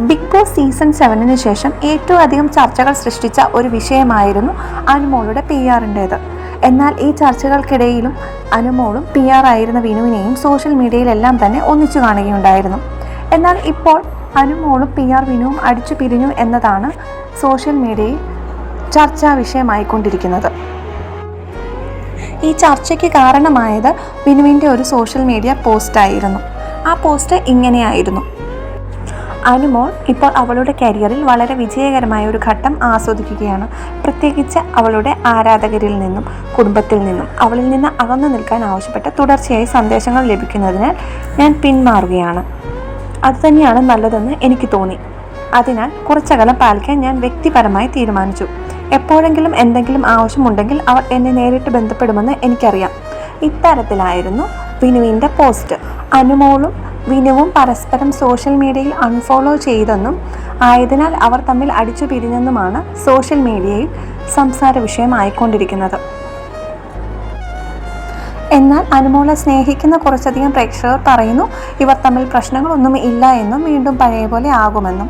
Big boss season 7 ശേഷം ഏറ്റവും അധികം ചർച്ചകൾ സൃഷ്ടിച്ച ഒരു വിഷയമായിരുന്നു അനുമോളുടെ PR-ൻ്റേത്. എന്നാൽ ഈ ചർച്ചകൾക്കിടയിലും അനുമോളും PR ആയിരുന്ന വിനുവിനെയും സോഷ്യൽ മീഡിയയിലെല്ലാം തന്നെ ഒന്നിച്ചു കാണുകയുണ്ടായിരുന്നു. എന്നാൽ ഇപ്പോൾ അനുമോളും PR വിനുവും അടിച്ചു പിരിഞ്ഞു എന്നതാണ് സോഷ്യൽ മീഡിയയിൽ ചർച്ചാ വിഷയമായിക്കൊണ്ടിരിക്കുന്നത്. ഈ ചർച്ചയ്ക്ക് കാരണമായത് വിനുവിൻ്റെ ഒരു സോഷ്യൽ മീഡിയ പോസ്റ്റായിരുന്നു. ആ പോസ്റ്റ് ഇങ്ങനെയായിരുന്നു: അനുമോൾ ഇപ്പോൾ അവളുടെ കരിയറിൽ വളരെ വിജയകരമായ ഒരു ഘട്ടം ആസ്വദിക്കുകയാണ്. പ്രത്യേകിച്ച് അവളുടെ ആരാധകരിൽ നിന്നും കുടുംബത്തിൽ നിന്നും അവളിൽ നിന്ന് അകന്നു നിൽക്കാൻ ആവശ്യപ്പെട്ട തുടർച്ചയായി സന്ദേശങ്ങൾ ലഭിക്കുന്നതിനാൽ ഞാൻ പിന്മാറുകയാണ്. അതുതന്നെയാണ് നല്ലതെന്ന് എനിക്ക് തോന്നി. അതിനാൽ കുറച്ചകലം പാലിക്കാൻ ഞാൻ വ്യക്തിപരമായി തീരുമാനിച്ചു. എപ്പോഴെങ്കിലും എന്തെങ്കിലും ആവശ്യമുണ്ടെങ്കിൽ അവർ എന്നെ നേരിട്ട് ബന്ധപ്പെടുമെന്ന് എനിക്കറിയാം. ഇത്തരത്തിലായിരുന്നു വിനുവിൻ്റെ പോസ്റ്റ്. അനുമോളും വിനുവും പരസ്പരം സോഷ്യൽ മീഡിയയിൽ അൺഫോളോ ചെയ്തെന്നും ആയതിനാൽ അവർ തമ്മിൽ അടിച്ചു പിരിഞ്ഞെന്നുമാണ് സോഷ്യൽ മീഡിയയിൽ സംസാര വിഷയമായിക്കൊണ്ടിരിക്കുന്നത്. എന്നാൽ അനുമോളെ സ്നേഹിക്കുന്ന കുറച്ചധികം പ്രേക്ഷകർ പറയുന്നു ഇവർ തമ്മിൽ പ്രശ്നങ്ങളൊന്നും ഇല്ല എന്നും വീണ്ടും പഴയ പോലെ ആകുമെന്നും.